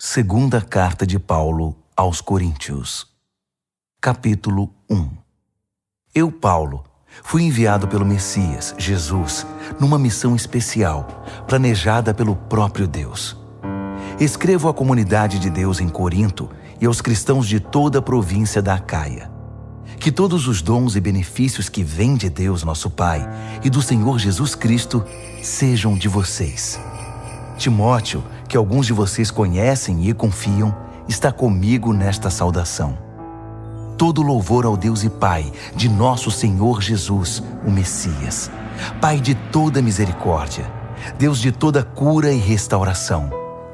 Segunda Carta de Paulo aos Coríntios. Capítulo 1. Eu, Paulo, fui enviado pelo Messias, Jesus, numa missão especial, planejada pelo próprio Deus. Escrevo à comunidade de Deus em Corinto e aos cristãos de toda a província da Acaia. Que todos os dons e benefícios que vêm de Deus, nosso Pai, e do Senhor Jesus Cristo, sejam de vocês. Timóteo, que alguns de vocês conhecem e confiam, está comigo nesta saudação. Todo louvor ao Deus e Pai de nosso Senhor Jesus, o Messias, Pai de toda misericórdia, Deus de toda cura e restauração.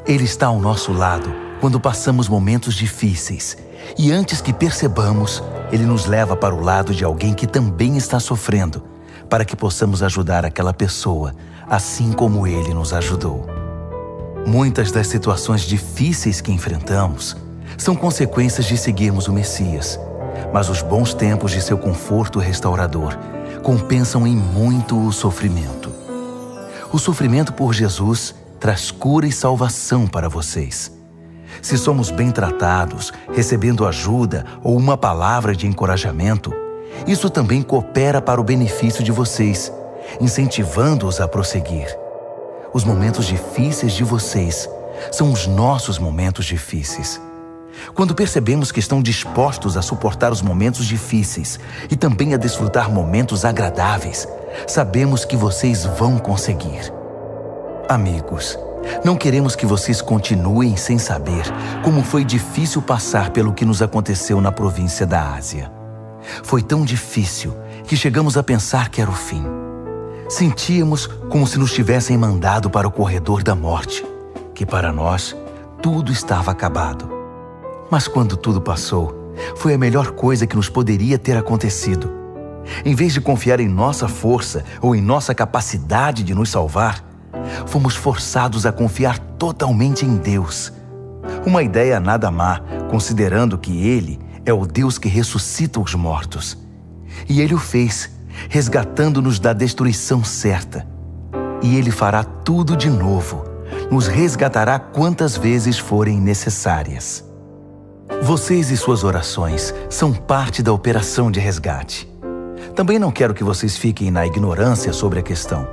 Ele está ao nosso lado quando passamos momentos difíceis e antes que percebamos, Ele nos leva para o lado de alguém que também está sofrendo, para que possamos ajudar aquela pessoa, assim como Ele nos ajudou. Muitas das situações difíceis que enfrentamos são consequências de seguirmos o Messias, mas os bons tempos de seu conforto restaurador compensam em muito o sofrimento. O sofrimento por Jesus traz cura e salvação para vocês. Se somos bem tratados, recebendo ajuda ou uma palavra de encorajamento, isso também coopera para o benefício de vocês, incentivando-os a prosseguir. Os momentos difíceis de vocês são os nossos momentos difíceis. Quando percebemos que estão dispostos a suportar os momentos difíceis e também a desfrutar momentos agradáveis, sabemos que vocês vão conseguir. Amigos, não queremos que vocês continuem sem saber como foi difícil passar pelo que nos aconteceu na província da Ásia. Foi tão difícil que chegamos a pensar que era o fim. Sentíamos como se nos tivessem mandado para o corredor da morte, que para nós tudo estava acabado. Mas quando tudo passou, foi a melhor coisa que nos poderia ter acontecido. Em vez de confiar em nossa força ou em nossa capacidade de nos salvar, fomos forçados a confiar totalmente em Deus. Uma ideia nada má, considerando que Ele é o Deus que ressuscita os mortos. E Ele o fez, resgatando-nos da destruição certa. E Ele fará tudo de novo, nos resgatará quantas vezes forem necessárias. Vocês e suas orações são parte da operação de resgate. Também não quero que vocês fiquem na ignorância sobre a questão.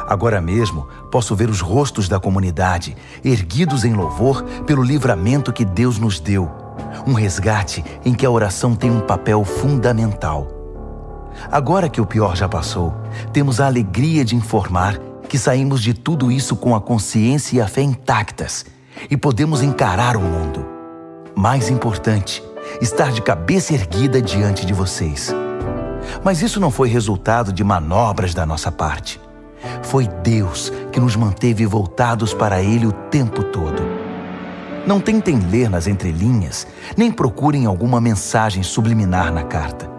Agora mesmo, posso ver os rostos da comunidade erguidos em louvor pelo livramento que Deus nos deu. Um resgate em que a oração tem um papel fundamental. Agora que o pior já passou, temos a alegria de informar que saímos de tudo isso com a consciência e a fé intactas e podemos encarar o mundo. Mais importante, estar de cabeça erguida diante de vocês. Mas isso não foi resultado de manobras da nossa parte. Foi Deus que nos manteve voltados para Ele o tempo todo. Não tentem ler nas entrelinhas, nem procurem alguma mensagem subliminar na carta.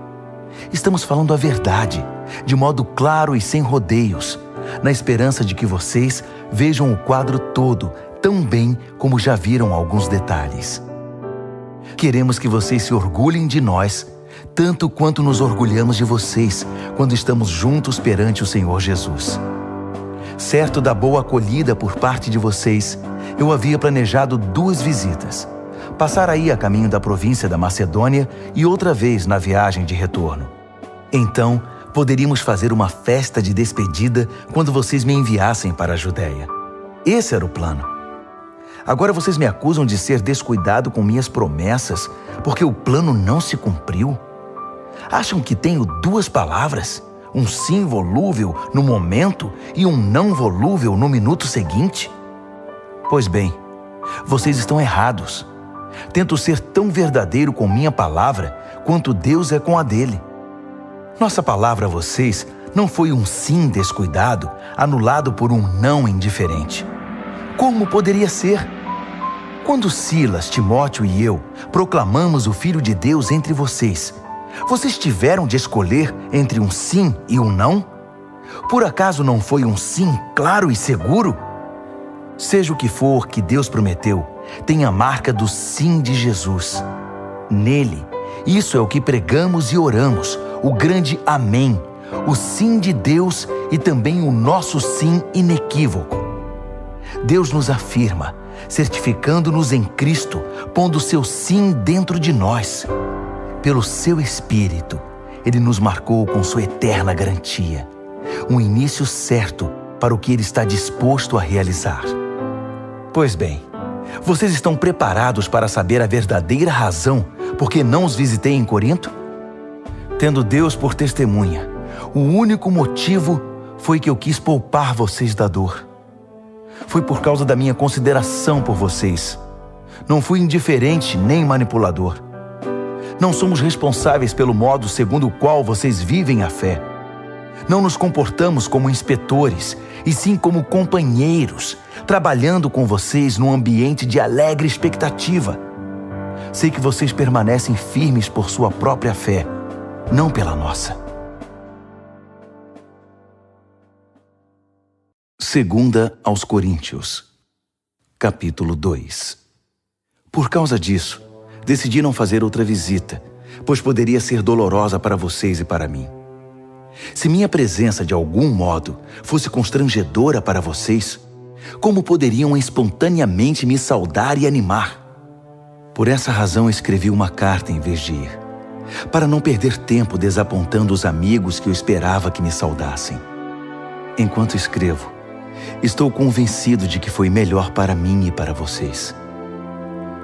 Estamos falando a verdade, de modo claro e sem rodeios, na esperança de que vocês vejam o quadro todo tão bem como já viram alguns detalhes. Queremos que vocês se orgulhem de nós, tanto quanto nos orgulhamos de vocês quando estamos juntos perante o Senhor Jesus. Certo da boa acolhida por parte de vocês, eu havia planejado 2 visitas. Passar aí a caminho da província da Macedônia e outra vez na viagem de retorno. Então, poderíamos fazer uma festa de despedida quando vocês me enviassem para a Judéia. Esse era o plano. Agora vocês me acusam de ser descuidado com minhas promessas porque o plano não se cumpriu? Acham que tenho 2 palavras? Um sim volúvel no momento e um não volúvel no minuto seguinte? Pois bem, vocês estão errados. Tento ser tão verdadeiro com minha palavra quanto Deus é com a dele. Nossa palavra a vocês não foi um sim descuidado, anulado por um não indiferente. Como poderia ser? Quando Silas, Timóteo e eu proclamamos o Filho de Deus entre vocês, vocês tiveram de escolher entre um sim e um não? Por acaso não foi um sim claro e seguro? Seja o que for que Deus prometeu, tem a marca do sim de Jesus. Nele, isso é o que pregamos e oramos, o grande amém, o sim de Deus e também o nosso sim inequívoco. Deus nos afirma, certificando-nos em Cristo, pondo seu sim dentro de nós. Pelo seu Espírito, Ele nos marcou com sua eterna garantia, um início certo para o que Ele está disposto a realizar. Pois bem, vocês estão preparados para saber a verdadeira razão por que não os visitei em Corinto? Tendo Deus por testemunha, o único motivo foi que eu quis poupar vocês da dor. Foi por causa da minha consideração por vocês. Não fui indiferente nem manipulador. Não somos responsáveis pelo modo segundo o qual vocês vivem a fé. Não nos comportamos como inspetores, e sim como companheiros, trabalhando com vocês num ambiente de alegre expectativa. Sei que vocês permanecem firmes por sua própria fé, não pela nossa. Segunda aos Coríntios, capítulo 2. Por causa disso, decidi não fazer outra visita, pois poderia ser dolorosa para vocês e para mim. Se minha presença de algum modo fosse constrangedora para vocês, como poderiam espontaneamente me saudar e animar? Por essa razão escrevi uma carta em vez de ir, para não perder tempo desapontando os amigos que eu esperava que me saudassem. Enquanto escrevo, estou convencido de que foi melhor para mim e para vocês.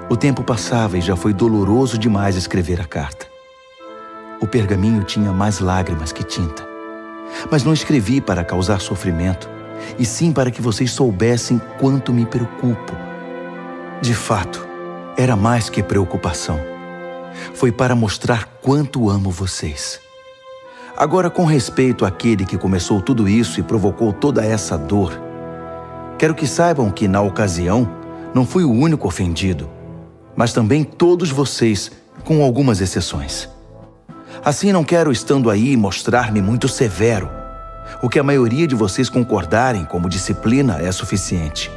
O tempo passava e já foi doloroso demais escrever a carta. O pergaminho tinha mais lágrimas que tinta. Mas não escrevi para causar sofrimento, e sim para que vocês soubessem quanto me preocupo. De fato, era mais que preocupação. Foi para mostrar quanto amo vocês. Agora, com respeito àquele que começou tudo isso e provocou toda essa dor, quero que saibam que, na ocasião, não fui o único ofendido, mas também todos vocês, com algumas exceções. Assim, não quero, estando aí, mostrar-me muito severo. O que a maioria de vocês concordarem como disciplina é suficiente.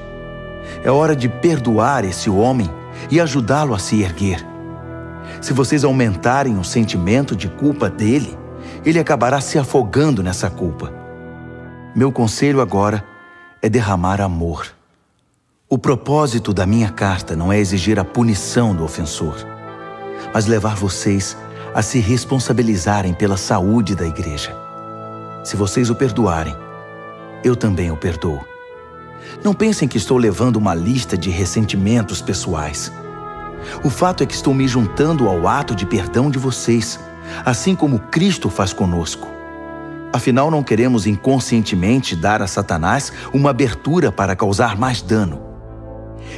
É hora de perdoar esse homem e ajudá-lo a se erguer. Se vocês aumentarem o sentimento de culpa dele, ele acabará se afogando nessa culpa. Meu conselho agora é derramar amor. O propósito da minha carta não é exigir a punição do ofensor, mas levar vocês a se responsabilizarem pela saúde da igreja. Se vocês o perdoarem, eu também o perdoo. Não pensem que estou levando uma lista de ressentimentos pessoais. O fato é que estou me juntando ao ato de perdão de vocês, assim como Cristo faz conosco. Afinal, não queremos inconscientemente dar a Satanás uma abertura para causar mais dano.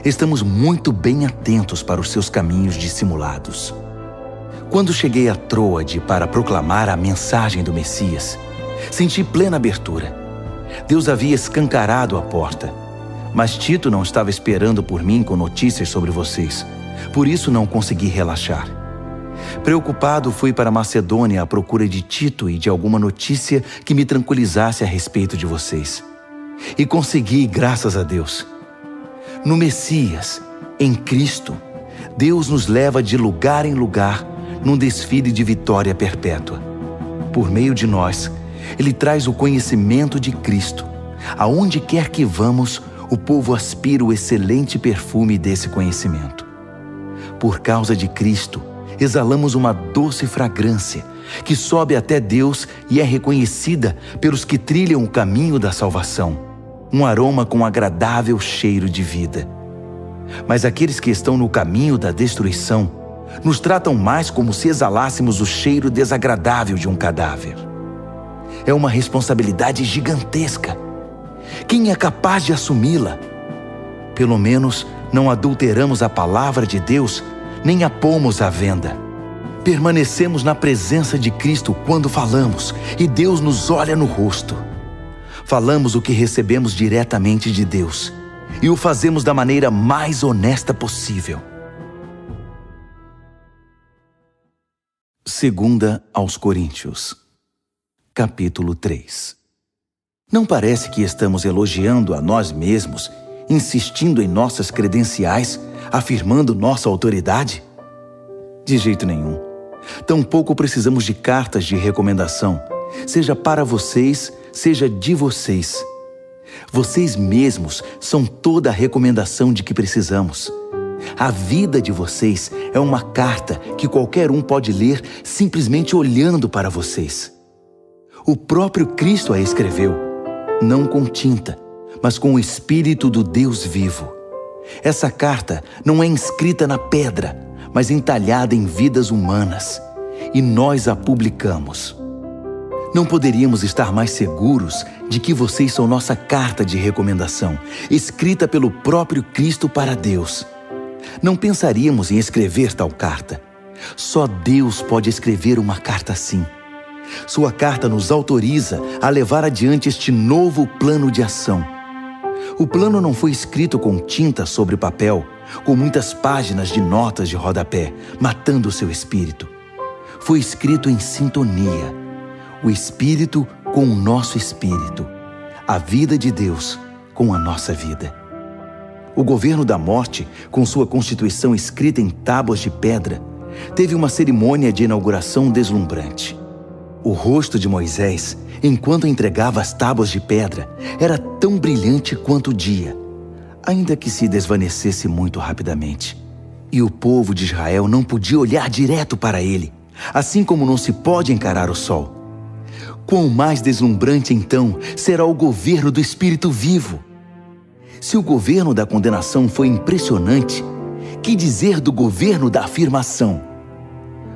Estamos muito bem atentos para os seus caminhos dissimulados. Quando cheguei a Troade para proclamar a mensagem do Messias, senti plena abertura. Deus havia escancarado a porta, mas Tito não estava esperando por mim com notícias sobre vocês. Por isso não consegui relaxar. Preocupado, fui para Macedônia à procura de Tito e de alguma notícia que me tranquilizasse a respeito de vocês. E consegui, graças a Deus. No Messias, em Cristo, Deus nos leva de lugar em lugar num desfile de vitória perpétua. Por meio de nós, Ele traz o conhecimento de Cristo. Aonde quer que vamos, o povo aspira o excelente perfume desse conhecimento. Por causa de Cristo, exalamos uma doce fragrância que sobe até Deus e é reconhecida pelos que trilham o caminho da salvação. Um aroma com agradável cheiro de vida. Mas aqueles que estão no caminho da destruição nos tratam mais como se exalássemos o cheiro desagradável de um cadáver. É uma responsabilidade gigantesca. Quem é capaz de assumi-la? Pelo menos não adulteramos a palavra de Deus, nem a pomos à venda. Permanecemos na presença de Cristo quando falamos, e Deus nos olha no rosto. Falamos o que recebemos diretamente de Deus, e o fazemos da maneira mais honesta possível. Segunda aos Coríntios, capítulo 3. Não parece que estamos elogiando a nós mesmos, insistindo em nossas credenciais, afirmando nossa autoridade? De jeito nenhum. Tampouco precisamos de cartas de recomendação, seja para vocês, seja de vocês. Vocês mesmos são toda a recomendação de que precisamos. A vida de vocês é uma carta que qualquer um pode ler simplesmente olhando para vocês. O próprio Cristo a escreveu, não com tinta, mas com o Espírito do Deus vivo. Essa carta não é inscrita na pedra, mas entalhada em vidas humanas, e nós a publicamos. Não poderíamos estar mais seguros de que vocês são nossa carta de recomendação, escrita pelo próprio Cristo para Deus. Não pensaríamos em escrever tal carta. Só Deus pode escrever uma carta assim. Sua carta nos autoriza a levar adiante este novo plano de ação. O plano não foi escrito com tinta sobre papel, com muitas páginas de notas de rodapé, matando o seu espírito. Foi escrito em sintonia, o Espírito com o nosso espírito, a vida de Deus com a nossa vida. O governo da morte, com sua constituição escrita em tábuas de pedra, teve uma cerimônia de inauguração deslumbrante. O rosto de Moisés, enquanto entregava as tábuas de pedra, era tão brilhante quanto o dia, ainda que se desvanecesse muito rapidamente. E o povo de Israel não podia olhar direto para ele, assim como não se pode encarar o sol. Quão mais deslumbrante, então, será o governo do Espírito vivo? Se o governo da condenação foi impressionante, que dizer do governo da afirmação?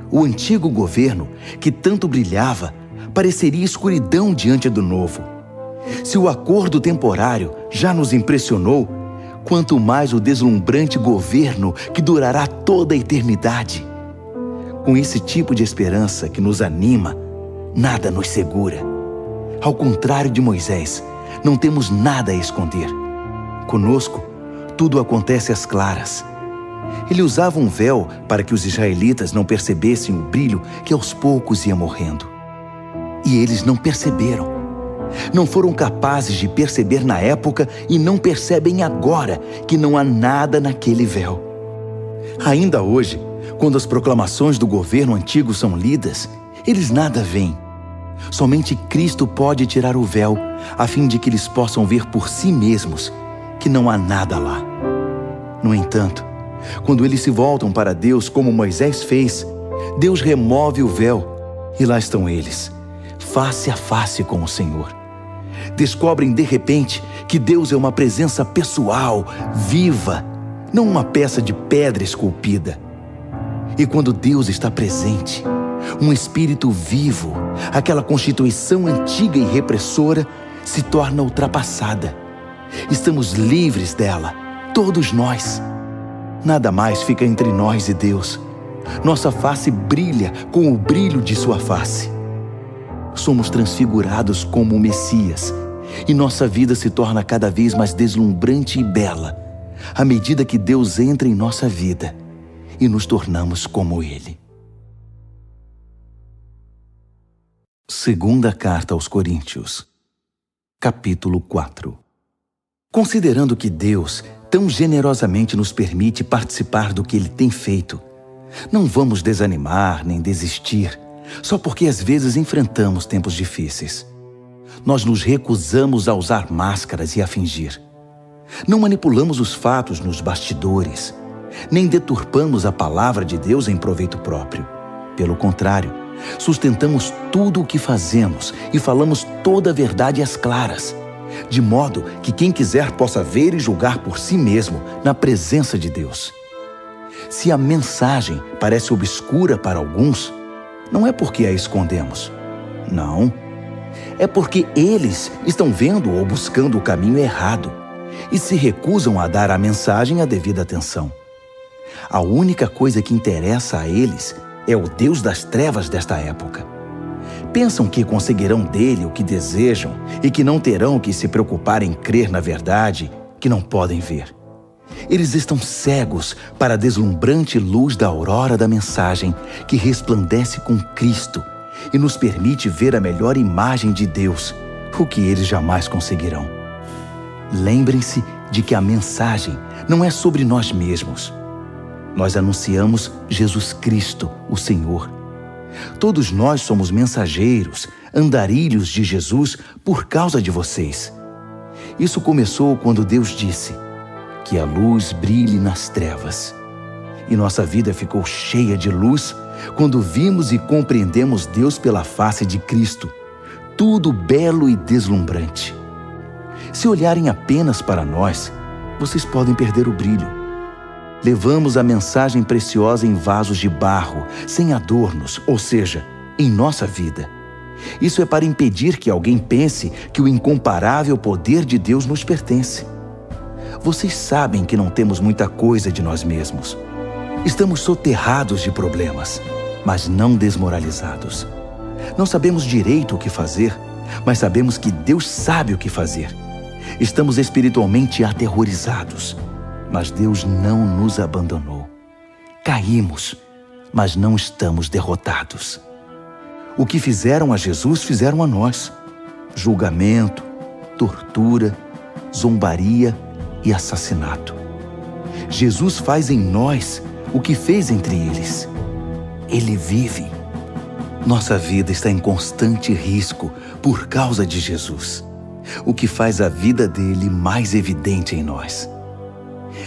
O antigo governo, que tanto brilhava, pareceria escuridão diante do novo. Se o acordo temporário já nos impressionou, quanto mais o deslumbrante governo que durará toda a eternidade. Com esse tipo de esperança que nos anima, nada nos segura. Ao contrário de Moisés, não temos nada a esconder. Conosco, tudo acontece às claras. Ele usava um véu para que os israelitas não percebessem o brilho que aos poucos ia morrendo. E eles não perceberam. Não foram capazes de perceber na época e não percebem agora que não há nada naquele véu. Ainda hoje, quando as proclamações do governo antigo são lidas, eles nada veem. Somente Cristo pode tirar o véu, a fim de que eles possam ver por si mesmos que não há nada lá. No entanto, quando eles se voltam para Deus como Moisés fez, Deus remove o véu e lá estão eles, face a face com o Senhor. Descobrem de repente que Deus é uma presença pessoal, viva, não uma peça de pedra esculpida. E quando Deus está presente, um espírito vivo, aquela constituição antiga e repressora se torna ultrapassada. Estamos livres dela, todos nós. Nada mais fica entre nós e Deus. Nossa face brilha com o brilho de sua face. Somos transfigurados como o Messias, e nossa vida se torna cada vez mais deslumbrante e bela, à medida que Deus entra em nossa vida e nos tornamos como Ele. Segunda Carta aos Coríntios, capítulo 4. Considerando que Deus tão generosamente nos permite participar do que Ele tem feito, não vamos desanimar nem desistir, só porque às vezes enfrentamos tempos difíceis. Nós nos recusamos a usar máscaras e a fingir. Não manipulamos os fatos nos bastidores, nem deturpamos a palavra de Deus em proveito próprio. Pelo contrário, sustentamos tudo o que fazemos e falamos toda a verdade às claras, de modo que quem quiser possa ver e julgar por si mesmo na presença de Deus. Se a mensagem parece obscura para alguns, não é porque a escondemos. Não. É porque eles estão vendo ou buscando o caminho errado e se recusam a dar à mensagem a devida atenção. A única coisa que interessa a eles é o Deus das trevas desta época. Pensam que conseguirão dele o que desejam e que não terão que se preocupar em crer na verdade que não podem ver. Eles estão cegos para a deslumbrante luz da aurora da mensagem que resplandece com Cristo e nos permite ver a melhor imagem de Deus, o que eles jamais conseguirão. Lembrem-se de que a mensagem não é sobre nós mesmos. Nós anunciamos Jesus Cristo, o Senhor. Todos nós somos mensageiros, andarilhos de Jesus por causa de vocês. Isso começou quando Deus disse que a luz brilhe nas trevas. E nossa vida ficou cheia de luz quando vimos e compreendemos Deus pela face de Cristo, tudo belo e deslumbrante. Se olharem apenas para nós, vocês podem perder o brilho. Levamos a mensagem preciosa em vasos de barro, sem adornos, ou seja, em nossa vida. Isso é para impedir que alguém pense que o incomparável poder de Deus nos pertence. Vocês sabem que não temos muita coisa de nós mesmos. Estamos soterrados de problemas, mas não desmoralizados. Não sabemos direito o que fazer, mas sabemos que Deus sabe o que fazer. Estamos espiritualmente aterrorizados, mas Deus não nos abandonou. Caímos, mas não estamos derrotados. O que fizeram a Jesus, fizeram a nós. Julgamento, tortura, zombaria e assassinato. Jesus faz em nós o que fez entre eles. Ele vive. Nossa vida está em constante risco por causa de Jesus, o que faz a vida dele mais evidente em nós.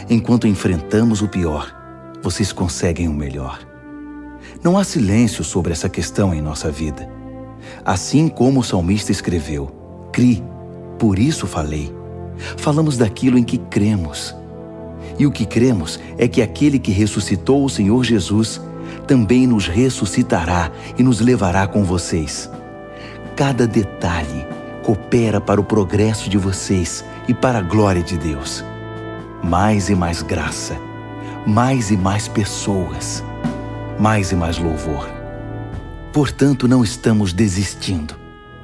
Enquanto enfrentamos o pior, vocês conseguem o melhor. Não há silêncio sobre essa questão em nossa vida. Assim como o salmista escreveu, "Cri, por isso falei." Falamos daquilo em que cremos. E o que cremos é que aquele que ressuscitou o Senhor Jesus também nos ressuscitará e nos levará com vocês. Cada detalhe coopera para o progresso de vocês e para a glória de Deus. Mais e mais graça, mais e mais pessoas, mais e mais louvor. Portanto, não estamos desistindo.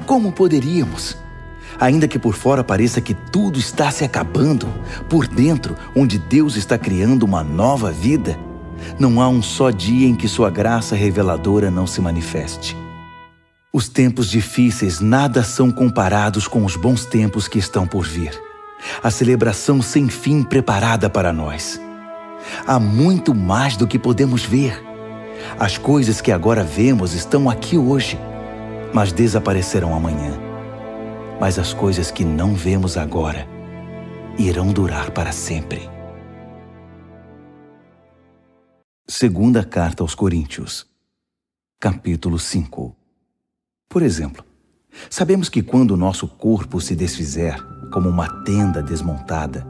Como poderíamos? Ainda que por fora pareça que tudo está se acabando, por dentro, onde Deus está criando uma nova vida, não há um só dia em que sua graça reveladora não se manifeste. Os tempos difíceis nada são comparados com os bons tempos que estão por vir. A celebração sem fim preparada para nós. Há muito mais do que podemos ver. As coisas que agora vemos estão aqui hoje, mas desaparecerão amanhã. Mas as coisas que não vemos agora irão durar para sempre. Segunda Carta aos Coríntios, capítulo 5. Por exemplo, sabemos que quando o nosso corpo se desfizer, como uma tenda desmontada,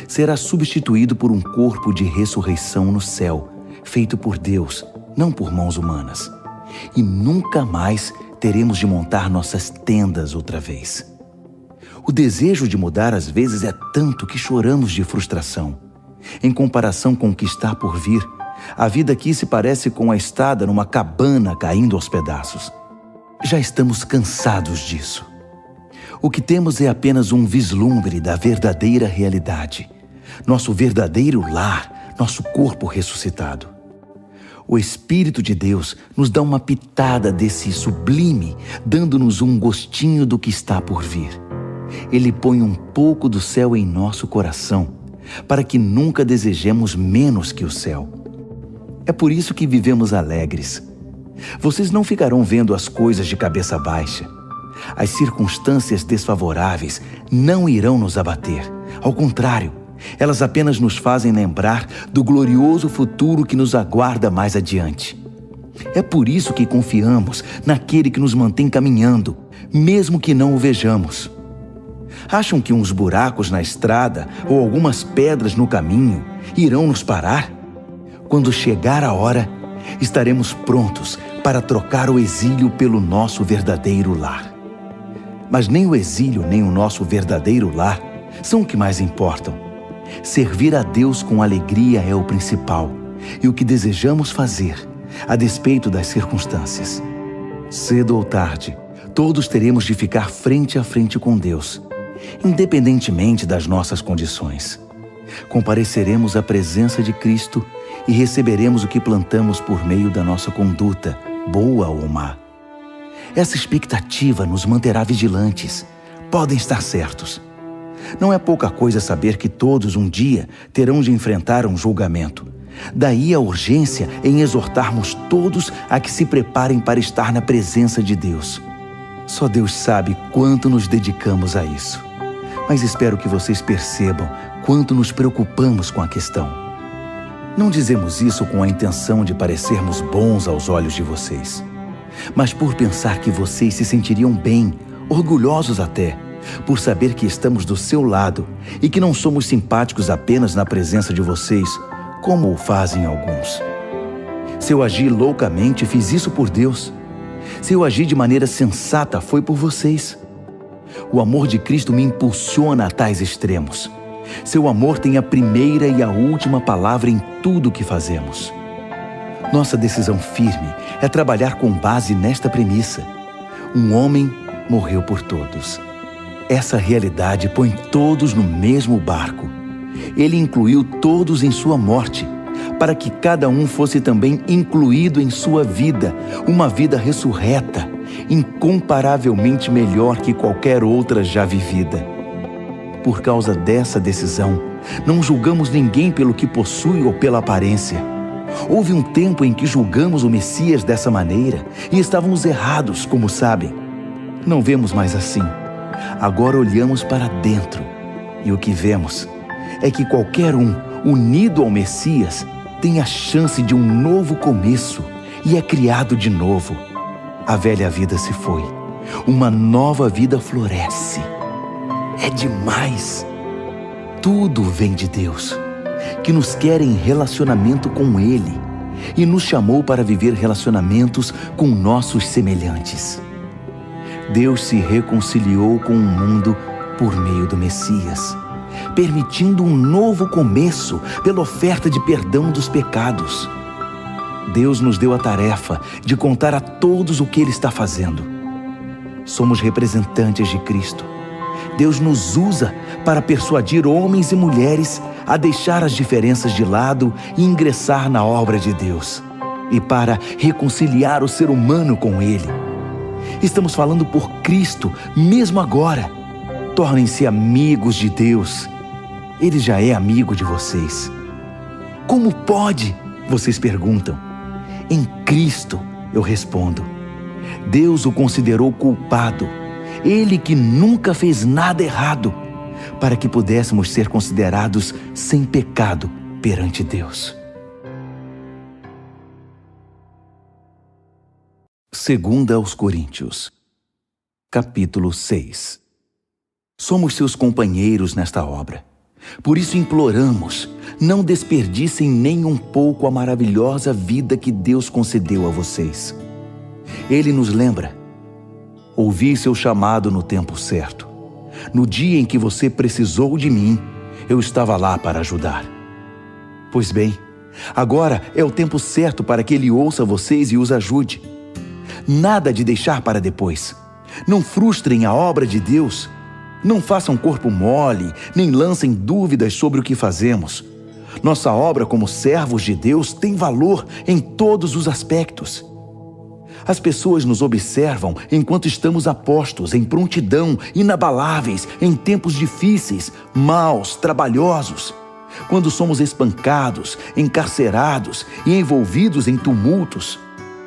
será substituído por um corpo de ressurreição no céu, feito por Deus, não por mãos humanas. E nunca mais teremos de montar nossas tendas outra vez. O desejo de mudar às vezes é tanto que choramos de frustração. Em comparação com o que está por vir, a vida aqui se parece com a estada numa cabana caindo aos pedaços. Já estamos cansados disso. O que temos é apenas um vislumbre da verdadeira realidade. Nosso verdadeiro lar, nosso corpo ressuscitado. O Espírito de Deus nos dá uma pitada desse sublime, dando-nos um gostinho do que está por vir. Ele põe um pouco do céu em nosso coração, para que nunca desejemos menos que o céu. É por isso que vivemos alegres. Vocês não ficarão vendo as coisas de cabeça baixa. As circunstâncias desfavoráveis não irão nos abater. Ao contrário, elas apenas nos fazem lembrar do glorioso futuro que nos aguarda mais adiante. É por isso que confiamos naquele que nos mantém caminhando, mesmo que não o vejamos. Acham que uns buracos na estrada ou algumas pedras no caminho irão nos parar? Quando chegar a hora, estaremos prontos para trocar o exílio pelo nosso verdadeiro lar. Mas nem o exílio nem o nosso verdadeiro lar são o que mais importam. Servir a Deus com alegria é o principal e o que desejamos fazer, a despeito das circunstâncias. Cedo ou tarde, todos teremos de ficar frente a frente com Deus, independentemente das nossas condições. Compareceremos à presença de Cristo e receberemos o que plantamos por meio da nossa conduta, boa ou má. Essa expectativa nos manterá vigilantes. Podem estar certos. Não é pouca coisa saber que todos um dia terão de enfrentar um julgamento. Daí a urgência em exortarmos todos a que se preparem para estar na presença de Deus. Só Deus sabe quanto nos dedicamos a isso. mas espero que vocês percebam quanto nos preocupamos com a questão. Não dizemos isso com a intenção de parecermos bons aos olhos de vocês, mas por pensar que vocês se sentiriam bem, orgulhosos até, por saber que estamos do seu lado e que não somos simpáticos apenas na presença de vocês, como o fazem alguns. Se eu agi loucamente, fiz isso por Deus. Se eu agi de maneira sensata, foi por vocês. O amor de Cristo me impulsiona a tais extremos. Seu amor tem a primeira e a última palavra em tudo o que fazemos. Nossa decisão firme é trabalhar com base nesta premissa: um homem morreu por todos. Essa realidade põe todos no mesmo barco. Ele incluiu todos em sua morte, para que cada um fosse também incluído em sua vida, uma vida ressurreta, incomparavelmente melhor que qualquer outra já vivida. Por causa dessa decisão, não julgamos ninguém pelo que possui ou pela aparência. Houve um tempo em que julgamos o Messias dessa maneira e estávamos errados, como sabem. Não vemos mais assim. Agora olhamos para dentro e o que vemos é que qualquer um unido ao Messias tem a chance de um novo começo e é criado de novo. A velha vida se foi, uma nova vida floresce. É demais! Tudo vem de Deus, que nos quer em relacionamento com Ele e nos chamou para viver relacionamentos com nossos semelhantes. Deus se reconciliou com o mundo por meio do Messias, permitindo um novo começo pela oferta de perdão dos pecados. Deus nos deu a tarefa de contar a todos o que Ele está fazendo. Somos representantes de Cristo. Deus nos usa para persuadir homens e mulheres a deixar as diferenças de lado e ingressar na obra de Deus, e para reconciliar o ser humano com Ele. Estamos falando por Cristo, mesmo agora. Tornem-se amigos de Deus. Ele já é amigo de vocês. Como pode? Vocês perguntam. Em Cristo, eu respondo. Deus o considerou culpado. Ele que nunca fez nada errado, para que pudéssemos ser considerados sem pecado perante Deus. 2 aos Coríntios, capítulo 6. Somos seus companheiros nesta obra. Por isso imploramos, não desperdicem nem um pouco a maravilhosa vida que Deus concedeu a vocês. Ele nos lembra: ouvi seu chamado no tempo certo. No dia em que você precisou de mim, eu estava lá para ajudar. Pois bem, agora é o tempo certo para que Ele ouça vocês e os ajude. Nada de deixar para depois. Não frustrem a obra de Deus. Não façam corpo mole, nem lancem dúvidas sobre o que fazemos. Nossa obra como servos de Deus tem valor em todos os aspectos. As pessoas nos observam enquanto estamos a postos, em prontidão, inabaláveis, em tempos difíceis, maus, trabalhosos. Quando somos espancados, encarcerados e envolvidos em tumultos,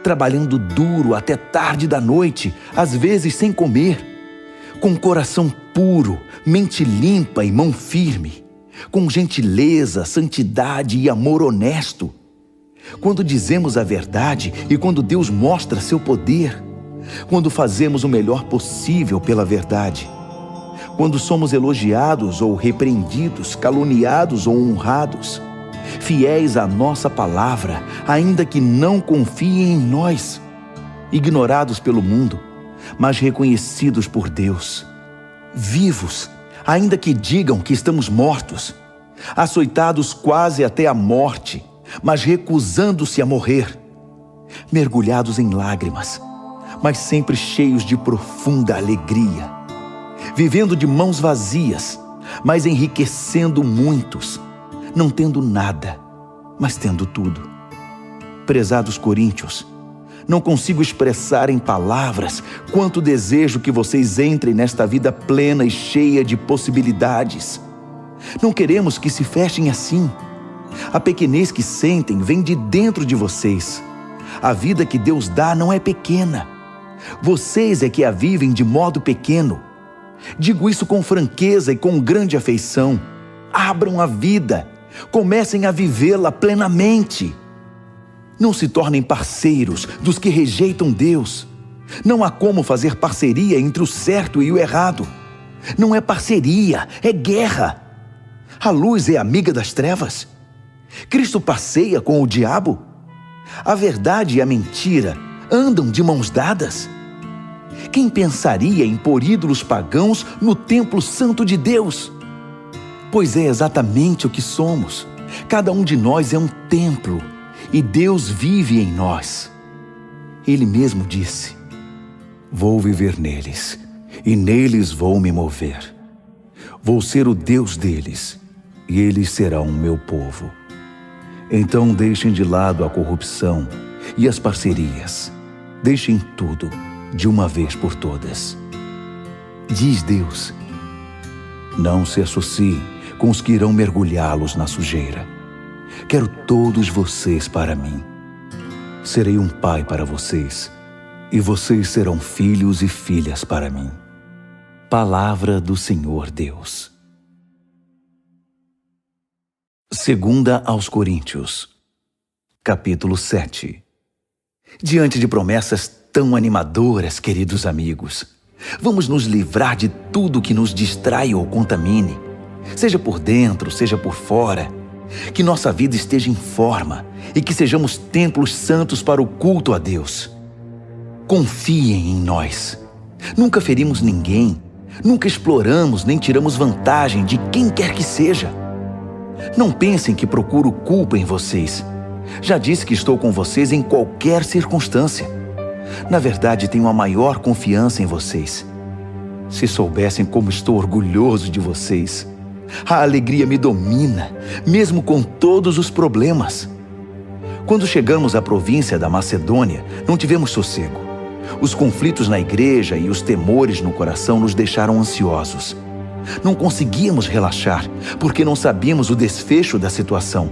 trabalhando duro até tarde da noite, às vezes sem comer, com coração puro, mente limpa e mão firme, com gentileza, santidade e amor honesto. Quando dizemos a verdade e quando Deus mostra seu poder, quando fazemos o melhor possível pela verdade, quando somos elogiados ou repreendidos, caluniados ou honrados, fiéis à nossa palavra, ainda que não confiem em nós, ignorados pelo mundo, mas reconhecidos por Deus, vivos, ainda que digam que estamos mortos, açoitados quase até a morte, mas recusando-se a morrer, mergulhados em lágrimas, mas sempre cheios de profunda alegria, vivendo de mãos vazias, mas enriquecendo muitos, não tendo nada, mas tendo tudo. Prezados coríntios, não consigo expressar em palavras quanto desejo que vocês entrem nesta vida plena e cheia de possibilidades. Não queremos que se fechem assim. A pequenez que sentem vem de dentro de vocês. A vida que Deus dá não é pequena. Vocês é que a vivem de modo pequeno. Digo isso com franqueza e com grande afeição. Abram a vida. Comecem a vivê-la plenamente. Não se tornem parceiros dos que rejeitam Deus. Não há como fazer parceria entre o certo e o errado. Não é parceria, é guerra. A luz é amiga das trevas. Cristo passeia com o diabo. A verdade e a mentira andam de mãos dadas. Quem pensaria em pôr ídolos pagãos no templo santo de Deus? Pois é exatamente o que somos. Cada um de nós é um templo e Deus vive em nós. Ele mesmo disse: vou viver neles e neles vou me mover. Vou ser o Deus deles e eles serão o meu povo. Então deixem de lado a corrupção e as parcerias. Deixem tudo de uma vez por todas. Diz Deus: não se associem com os que irão mergulhá-los na sujeira. Quero todos vocês para mim. Serei um pai para vocês, e vocês serão filhos e filhas para mim. Palavra do Senhor Deus. 2 aos Coríntios, capítulo 7. Diante de promessas tão animadoras, queridos amigos, vamos nos livrar de tudo que nos distrai ou contamine, seja por dentro, seja por fora. Que nossa vida esteja em forma e que sejamos templos santos para o culto a Deus. Confiem em nós. Nunca ferimos ninguém, nunca exploramos nem tiramos vantagem de quem quer que seja. Não pensem que procuro culpa em vocês. Já disse que estou com vocês em qualquer circunstância. Na verdade, tenho a maior confiança em vocês. Se soubessem como estou orgulhoso de vocês. A alegria me domina, mesmo com todos os problemas. Quando chegamos à província da Macedônia, não tivemos sossego. Os conflitos na igreja e os temores no coração nos deixaram ansiosos. Não conseguíamos relaxar, porque não sabíamos o desfecho da situação.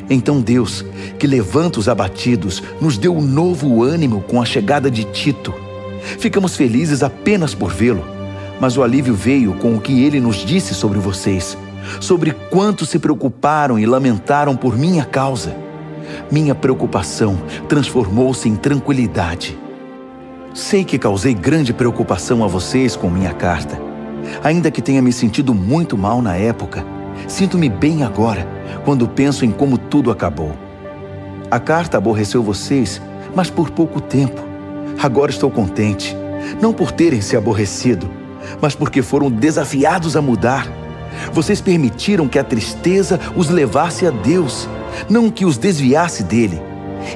Então Deus, que levanta os abatidos, nos deu um novo ânimo com a chegada de Tito. Ficamos felizes apenas por vê-lo. Mas o alívio veio com o que ele nos disse sobre vocês, sobre quanto se preocuparam e lamentaram por minha causa. Minha preocupação transformou-se em tranquilidade. Sei que causei grande preocupação a vocês com minha carta. Ainda que tenha me sentido muito mal na época, sinto-me bem agora, quando penso em como tudo acabou. A carta aborreceu vocês, mas por pouco tempo. Agora estou contente, não por terem se aborrecido, mas porque foram desafiados a mudar. Vocês permitiram que a tristeza os levasse a Deus, não que os desviasse dele,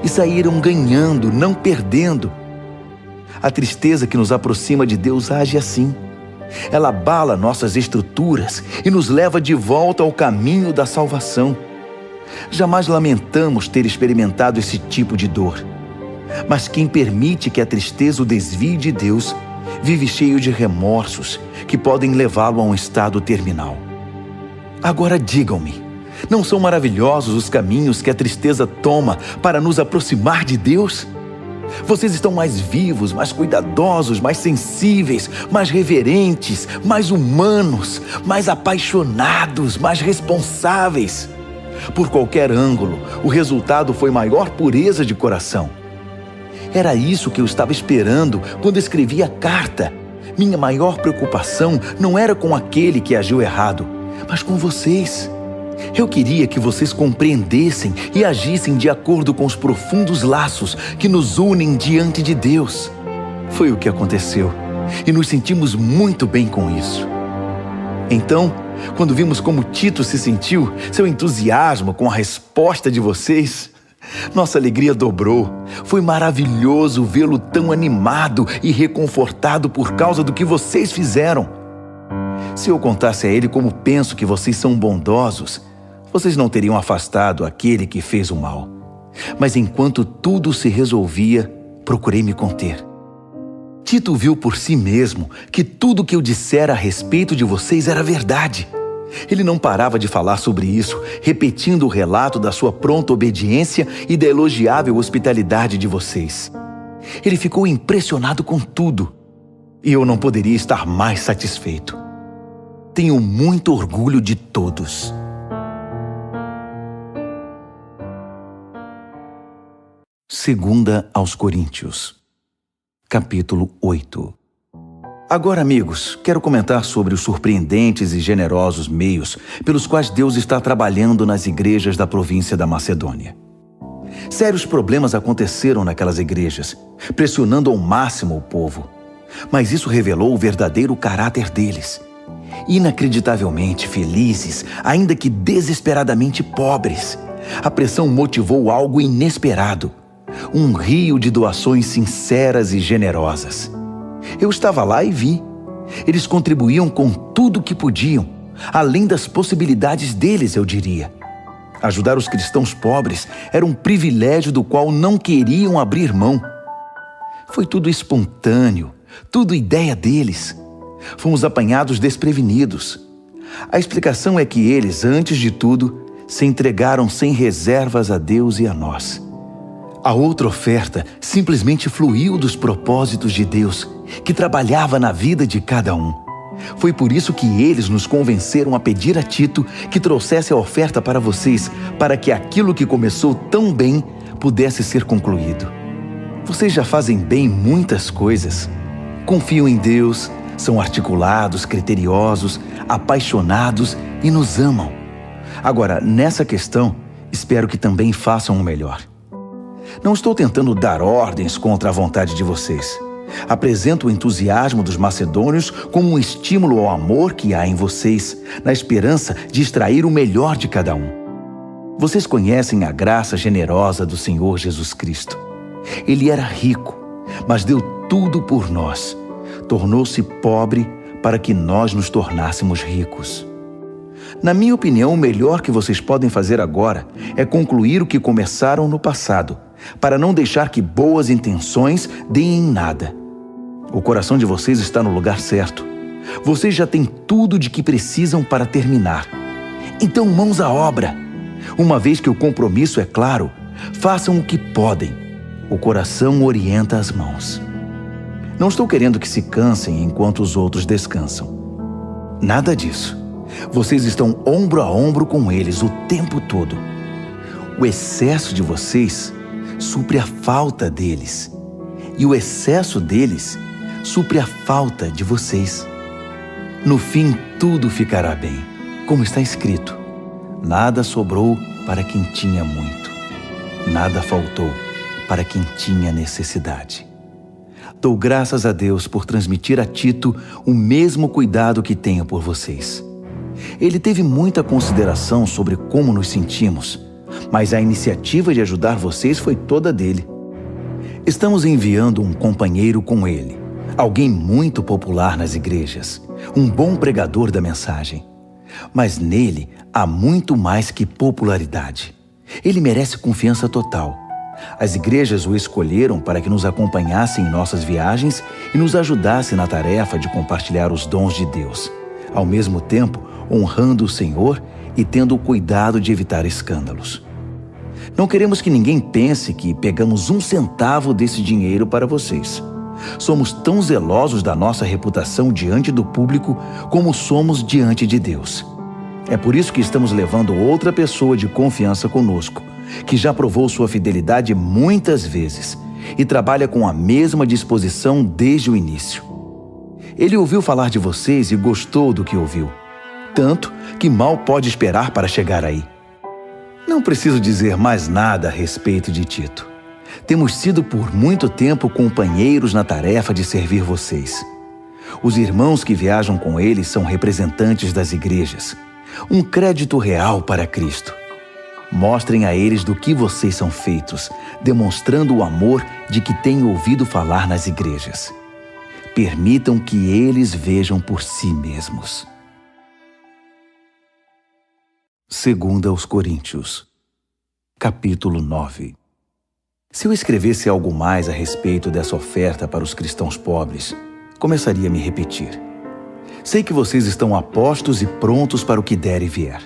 e saíram ganhando, não perdendo. A tristeza que nos aproxima de Deus age assim. Ela abala nossas estruturas e nos leva de volta ao caminho da salvação. Jamais lamentamos ter experimentado esse tipo de dor. Mas quem permite que a tristeza o desvie de Deus, vive cheio de remorsos que podem levá-lo a um estado terminal. Agora digam-me, não são maravilhosos os caminhos que a tristeza toma para nos aproximar de Deus? Vocês estão mais vivos, mais cuidadosos, mais sensíveis, mais reverentes, mais humanos, mais apaixonados, mais responsáveis. Por qualquer ângulo, o resultado foi maior pureza de coração. Era isso que eu estava esperando quando escrevi a carta. Minha maior preocupação não era com aquele que agiu errado, mas com vocês. Eu queria que vocês compreendessem e agissem de acordo com os profundos laços que nos unem diante de Deus. Foi o que aconteceu, e nos sentimos muito bem com isso. Então, quando vimos como Tito se sentiu, seu entusiasmo com a resposta de vocês, nossa alegria dobrou. Foi maravilhoso vê-lo tão animado e reconfortado por causa do que vocês fizeram. Se eu contasse a ele como penso que vocês são bondosos, vocês não teriam afastado aquele que fez o mal. Mas enquanto tudo se resolvia, procurei me conter. Tito viu por si mesmo que tudo que eu dissera a respeito de vocês era verdade. Ele não parava de falar sobre isso, repetindo o relato da sua pronta obediência e da elogiável hospitalidade de vocês. Ele ficou impressionado com tudo. E eu não poderia estar mais satisfeito. Tenho muito orgulho de todos. Segunda aos Coríntios, capítulo 8. Agora, amigos, quero comentar sobre os surpreendentes e generosos meios pelos quais Deus está trabalhando nas igrejas da província da Macedônia. Sérios problemas aconteceram naquelas igrejas, pressionando ao máximo o povo. Mas isso revelou o verdadeiro caráter deles. Inacreditavelmente felizes, ainda que desesperadamente pobres, a pressão motivou algo inesperado. Um rio de doações sinceras e generosas. Eu estava lá e vi. Eles contribuíam com tudo o que podiam, além das possibilidades deles, eu diria. Ajudar os cristãos pobres era um privilégio do qual não queriam abrir mão. Foi tudo espontâneo, tudo ideia deles. Fomos apanhados desprevenidos. A explicação é que eles, antes de tudo, se entregaram sem reservas a Deus e a nós. A outra oferta simplesmente fluiu dos propósitos de Deus, que trabalhava na vida de cada um. Foi por isso que eles nos convenceram a pedir a Tito que trouxesse a oferta para vocês, para que aquilo que começou tão bem pudesse ser concluído. Vocês já fazem bem muitas coisas. Confiam em Deus, são articulados, criteriosos, apaixonados e nos amam. Agora, nessa questão, espero que também façam o melhor. Não estou tentando dar ordens contra a vontade de vocês. Apresento o entusiasmo dos macedônios como um estímulo ao amor que há em vocês, na esperança de extrair o melhor de cada um. Vocês conhecem a graça generosa do Senhor Jesus Cristo. Ele era rico, mas deu tudo por nós. Tornou-se pobre para que nós nos tornássemos ricos. Na minha opinião, o melhor que vocês podem fazer agora é concluir o que começaram no passado, para não deixar que boas intenções deem em nada. O coração de vocês está no lugar certo. Vocês já têm tudo de que precisam para terminar. Então, mãos à obra. Uma vez que o compromisso é claro, façam o que podem. O coração orienta as mãos. Não estou querendo que se cansem enquanto os outros descansam. Nada disso. Vocês estão ombro a ombro com eles o tempo todo. O excesso de vocês supre a falta deles. E o excesso deles supre a falta de vocês. No fim, tudo ficará bem, como está escrito. Nada sobrou para quem tinha muito. Nada faltou para quem tinha necessidade. Dou graças a Deus por transmitir a Tito o mesmo cuidado que tenho por vocês. Ele teve muita consideração sobre como nos sentimos, mas a iniciativa de ajudar vocês foi toda dele. Estamos enviando um companheiro com ele, alguém muito popular nas igrejas, um bom pregador da mensagem. Mas nele há muito mais que popularidade. Ele merece confiança total. As igrejas o escolheram para que nos acompanhasse em nossas viagens e nos ajudasse na tarefa de compartilhar os dons de Deus, ao mesmo tempo honrando o Senhor e tendo o cuidado de evitar escândalos. Não queremos que ninguém pense que pegamos um centavo desse dinheiro para vocês. Somos tão zelosos da nossa reputação diante do público como somos diante de Deus. É por isso que estamos levando outra pessoa de confiança conosco, que já provou sua fidelidade muitas vezes e trabalha com a mesma disposição desde o início. Ele ouviu falar de vocês e gostou do que ouviu, tanto que mal pode esperar para chegar aí. Não preciso dizer mais nada a respeito de Tito. Temos sido por muito tempo companheiros na tarefa de servir vocês. Os irmãos que viajam com ele são representantes das igrejas, um crédito real para Cristo. Mostrem a eles do que vocês são feitos, demonstrando o amor de que têm ouvido falar nas igrejas. Permitam que eles vejam por si mesmos. Segunda aos Coríntios, capítulo 9. Se eu escrevesse algo mais a respeito dessa oferta para os cristãos pobres, começaria a me repetir. Sei que vocês estão apostos e prontos para o que der e vier.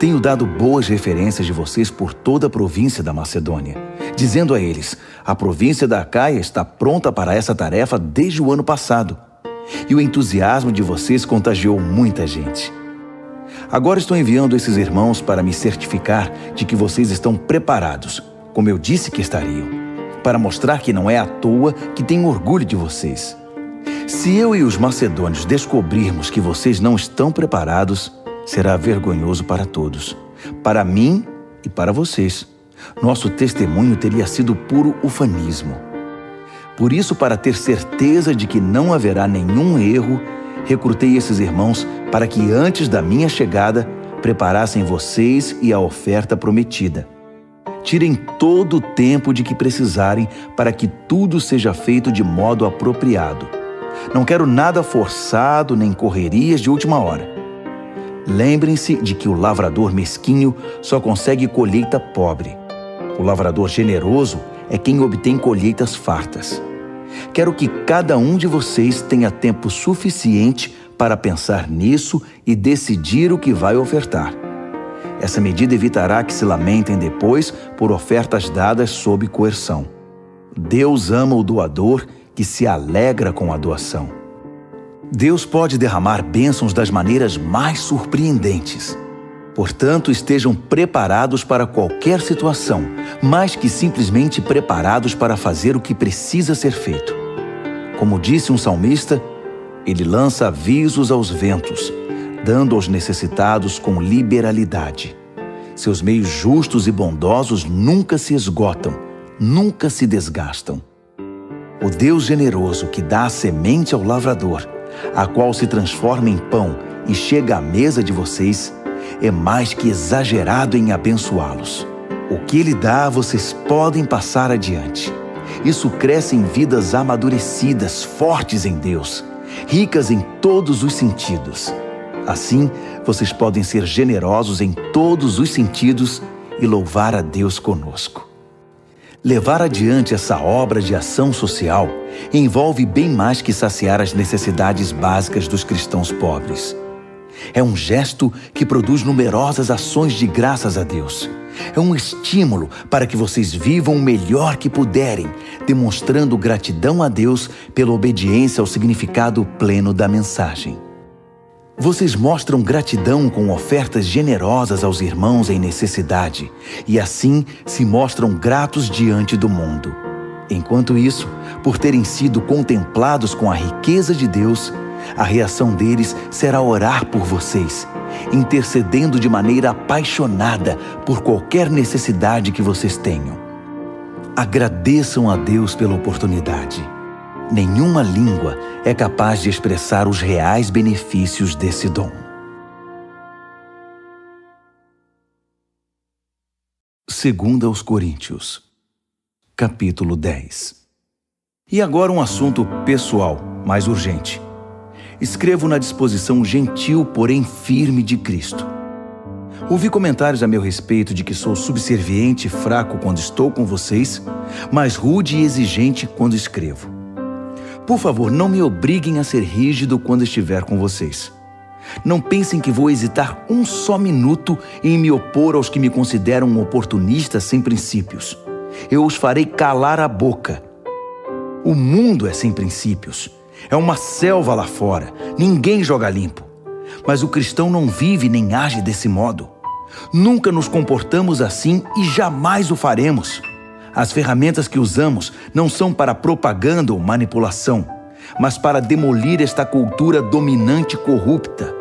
Tenho dado boas referências de vocês por toda a província da Macedônia, dizendo a eles: a província da Acaia está pronta para essa tarefa desde o ano passado. E o entusiasmo de vocês contagiou muita gente. Agora estou enviando esses irmãos para me certificar de que vocês estão preparados, como eu disse que estariam, para mostrar que não é à toa que tenho orgulho de vocês. Se eu e os macedônios descobrirmos que vocês não estão preparados, será vergonhoso para todos, para mim e para vocês. Nosso testemunho teria sido puro ufanismo. Por isso, para ter certeza de que não haverá nenhum erro, recrutei esses irmãos para que antes da minha chegada preparassem vocês e a oferta prometida. Tirem todo o tempo de que precisarem para que tudo seja feito de modo apropriado. Não quero nada forçado nem correrias de última hora. Lembrem-se de que o lavrador mesquinho só consegue colheita pobre. O lavrador generoso é quem obtém colheitas fartas. Quero que cada um de vocês tenha tempo suficiente para pensar nisso e decidir o que vai ofertar. Essa medida evitará que se lamentem depois por ofertas dadas sob coerção. Deus ama o doador que se alegra com a doação. Deus pode derramar bênçãos das maneiras mais surpreendentes. Portanto, estejam preparados para qualquer situação, mais que simplesmente preparados para fazer o que precisa ser feito. Como disse um salmista, ele lança avisos aos ventos, dando aos necessitados com liberalidade. Seus meios justos e bondosos nunca se esgotam, nunca se desgastam. O Deus generoso que dá a semente ao lavrador, a qual se transforma em pão e chega à mesa de vocês, é mais que exagerado em abençoá-los. O que Ele dá, vocês podem passar adiante. Isso cresce em vidas amadurecidas, fortes em Deus, ricas em todos os sentidos. Assim, vocês podem ser generosos em todos os sentidos e louvar a Deus conosco. Levar adiante essa obra de ação social envolve bem mais que saciar as necessidades básicas dos cristãos pobres. É um gesto que produz numerosas ações de graças a Deus. É um estímulo para que vocês vivam o melhor que puderem, demonstrando gratidão a Deus pela obediência ao significado pleno da mensagem. Vocês mostram gratidão com ofertas generosas aos irmãos em necessidade e assim se mostram gratos diante do mundo. Enquanto isso, por terem sido contemplados com a riqueza de Deus, a reação deles será orar por vocês, intercedendo de maneira apaixonada por qualquer necessidade que vocês tenham. Agradeçam a Deus pela oportunidade. Nenhuma língua é capaz de expressar os reais benefícios desse dom. Segunda aos Coríntios, capítulo 10. E agora um assunto pessoal, mais urgente. Escrevo na disposição gentil, porém firme de Cristo. Ouvi comentários a meu respeito de que sou subserviente e fraco quando estou com vocês, mas rude e exigente quando escrevo. Por favor, não me obriguem a ser rígido quando estiver com vocês. Não pensem que vou hesitar um só minuto em me opor aos que me consideram oportunistas sem princípios. Eu os farei calar a boca. O mundo é sem princípios. É uma selva lá fora. Ninguém joga limpo. Mas o cristão não vive nem age desse modo. Nunca nos comportamos assim e jamais o faremos. As ferramentas que usamos não são para propaganda ou manipulação, mas para demolir esta cultura dominante e corrupta.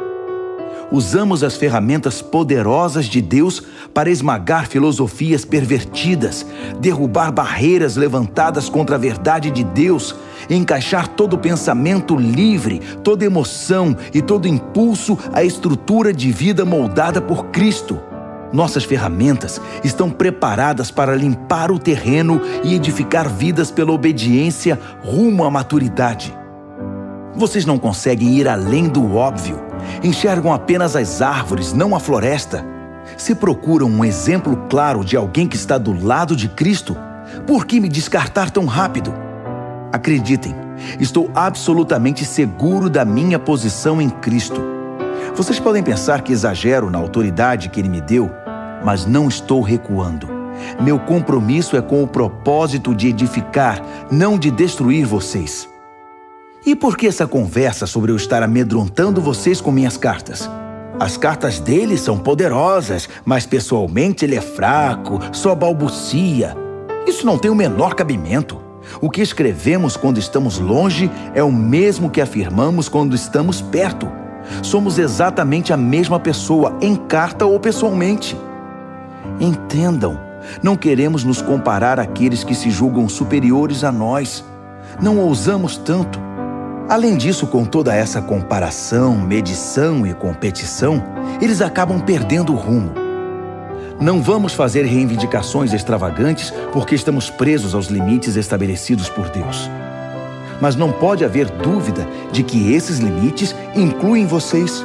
Usamos as ferramentas poderosas de Deus para esmagar filosofias pervertidas, derrubar barreiras levantadas contra a verdade de Deus, encaixar todo pensamento livre, toda emoção e todo impulso à estrutura de vida moldada por Cristo. Nossas ferramentas estão preparadas para limpar o terreno e edificar vidas pela obediência rumo à maturidade. Vocês não conseguem ir além do óbvio. Enxergam apenas as árvores, não a floresta. Se procuram um exemplo claro de alguém que está do lado de Cristo, por que me descartar tão rápido? Acreditem, estou absolutamente seguro da minha posição em Cristo. Vocês podem pensar que exagero na autoridade que ele me deu, mas não estou recuando. Meu compromisso é com o propósito de edificar, não de destruir vocês. E por que essa conversa sobre eu estar amedrontando vocês com minhas cartas? As cartas dele são poderosas, mas pessoalmente ele é fraco, só balbucia. Isso não tem o menor cabimento. O que escrevemos quando estamos longe é o mesmo que afirmamos quando estamos perto. Somos exatamente a mesma pessoa, em carta ou pessoalmente. Entendam, não queremos nos comparar àqueles que se julgam superiores a nós. Não ousamos tanto. Além disso, com toda essa comparação, medição e competição, eles acabam perdendo o rumo. Não vamos fazer reivindicações extravagantes porque estamos presos aos limites estabelecidos por Deus. Mas não pode haver dúvida de que esses limites incluem vocês.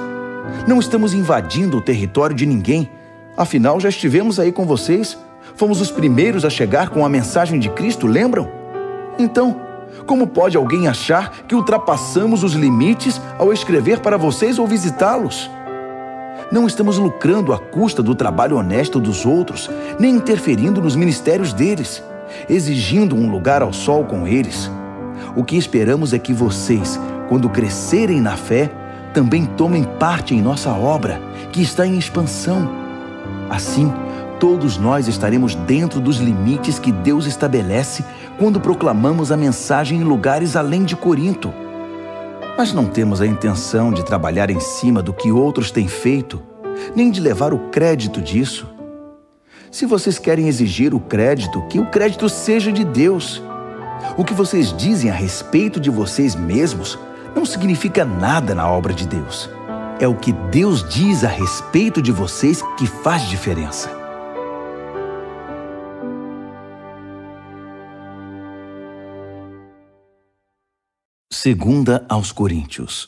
Não estamos invadindo o território de ninguém. Afinal, já estivemos aí com vocês. Fomos os primeiros a chegar com a mensagem de Cristo, lembram? Então, como pode alguém achar que ultrapassamos os limites ao escrever para vocês ou visitá-los? Não estamos lucrando à custa do trabalho honesto dos outros, nem interferindo nos ministérios deles, exigindo um lugar ao sol com eles. O que esperamos é que vocês, quando crescerem na fé, também tomem parte em nossa obra, que está em expansão. Assim, todos nós estaremos dentro dos limites que Deus estabelece quando proclamamos a mensagem em lugares além de Corinto. Mas não temos a intenção de trabalhar em cima do que outros têm feito, nem de levar o crédito disso. Se vocês querem exigir o crédito, que o crédito seja de Deus. O que vocês dizem a respeito de vocês mesmos não significa nada na obra de Deus. É o que Deus diz a respeito de vocês que faz diferença. Segunda aos Coríntios,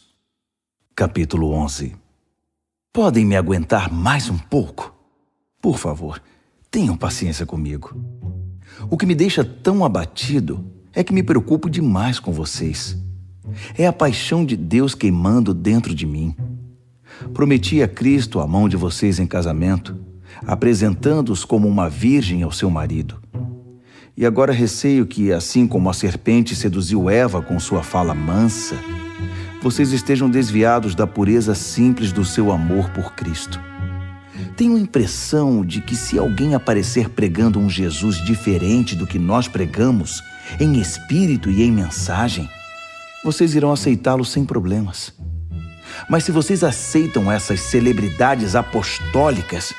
capítulo 11. Podem me aguentar mais um pouco? Por favor, tenham paciência comigo. O que me deixa tão abatido é que me preocupo demais com vocês. É a paixão de Deus queimando dentro de mim. Prometi a Cristo a mão de vocês em casamento, apresentando-os como uma virgem ao seu marido. E agora receio que, assim como a serpente seduziu Eva com sua fala mansa, vocês estejam desviados da pureza simples do seu amor por Cristo. Tenho a impressão de que se alguém aparecer pregando um Jesus diferente do que nós pregamos, em espírito e em mensagem, vocês irão aceitá-lo sem problemas. Mas se vocês aceitam essas celebridades apostólicas,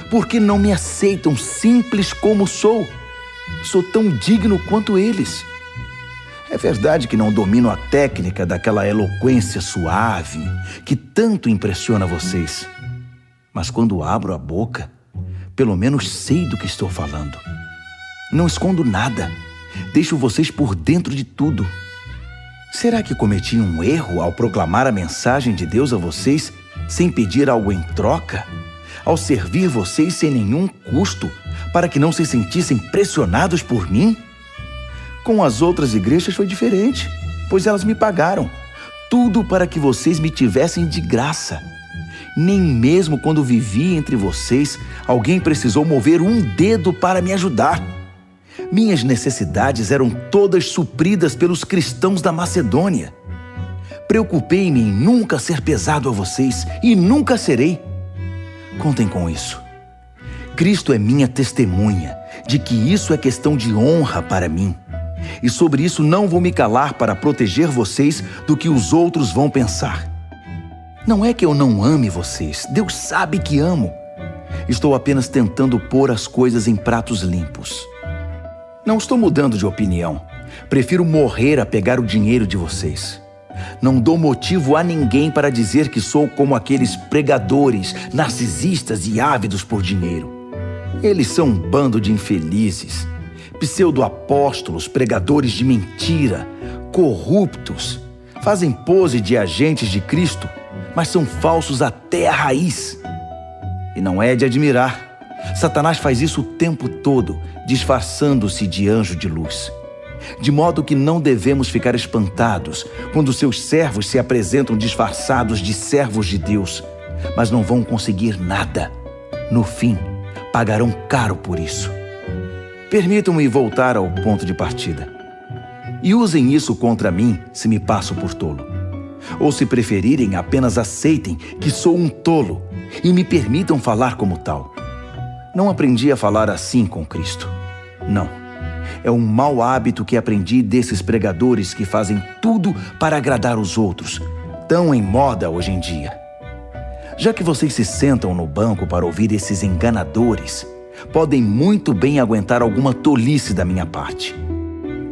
por que não me aceitam simples como sou? Sou tão digno quanto eles. É verdade que não domino a técnica daquela eloquência suave que tanto impressiona vocês. Mas quando abro a boca, pelo menos sei do que estou falando. Não escondo nada. Deixo vocês por dentro de tudo. Será que cometi um erro ao proclamar a mensagem de Deus a vocês sem pedir algo em troca? Ao servir vocês sem nenhum custo, para que não se sentissem pressionados por mim? Com as outras igrejas foi diferente, pois elas me pagaram. Tudo para que vocês me tivessem de graça. Nem mesmo quando vivi entre vocês, alguém precisou mover um dedo para me ajudar. Minhas necessidades eram todas supridas pelos cristãos da Macedônia. Preocupei-me em nunca ser pesado a vocês e nunca serei. Contem com isso. Cristo é minha testemunha de que isso é questão de honra para mim. E sobre isso não vou me calar para proteger vocês do que os outros vão pensar. Não é que eu não ame vocês, Deus sabe que amo. Estou apenas tentando pôr as coisas em pratos limpos. Não estou mudando de opinião. Prefiro morrer a pegar o dinheiro de vocês. Não dou motivo a ninguém para dizer que sou como aqueles pregadores, narcisistas e ávidos por dinheiro. Eles são um bando de infelizes, pseudo-apóstolos, pregadores de mentira, corruptos. Fazem pose de agentes de Cristo, mas são falsos até a raiz. E não é de admirar. Satanás faz isso o tempo todo, disfarçando-se de anjo de luz. De modo que não devemos ficar espantados quando seus servos se apresentam disfarçados de servos de Deus, mas não vão conseguir nada. No fim, pagarão caro por isso. Permitam-me voltar ao ponto de partida. E usem isso contra mim se me passo por tolo. Ou, se preferirem, apenas aceitem que sou um tolo e me permitam falar como tal. Não aprendi a falar assim com Cristo. Não. É um mau hábito que aprendi desses pregadores que fazem tudo para agradar os outros, tão em moda hoje em dia. Já que vocês se sentam no banco para ouvir esses enganadores, podem muito bem aguentar alguma tolice da minha parte.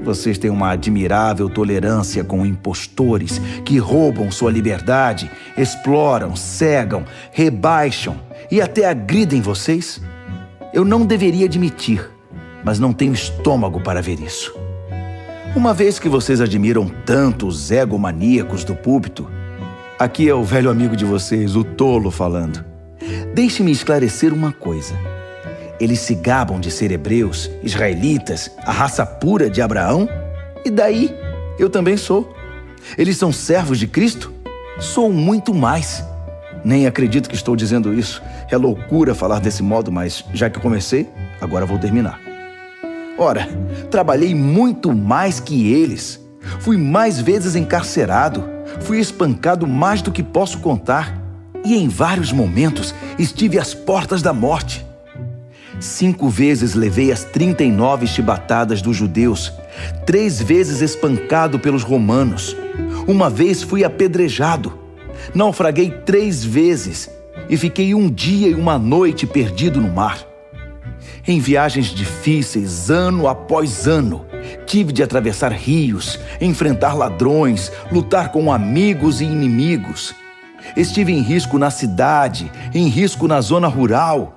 Vocês têm uma admirável tolerância com impostores que roubam sua liberdade, exploram, cegam, rebaixam e até agridem vocês. Eu não deveria admitir, mas não tenho estômago para ver isso. Uma vez que vocês admiram tanto os egomaníacos do púlpito, aqui é o velho amigo de vocês, o tolo, falando. Deixe-me esclarecer uma coisa. Eles se gabam de ser hebreus, israelitas, a raça pura de Abraão? E daí? Eu também sou. Eles são servos de Cristo? Sou muito mais. Nem acredito que estou dizendo isso. É loucura falar desse modo, mas já que comecei, agora vou terminar. Ora, trabalhei muito mais que eles. Fui mais vezes encarcerado. Fui espancado mais do que posso contar. E em vários momentos estive às portas da morte. 5 vezes levei as 39 chibatadas dos judeus, 3 vezes espancado pelos romanos. Uma vez fui apedrejado. Naufraguei 3 vezes e fiquei 1 dia e 1 noite perdido no mar. Em viagens difíceis, ano após ano, tive de atravessar rios, enfrentar ladrões, lutar com amigos e inimigos. Estive em risco na cidade, em risco na zona rural.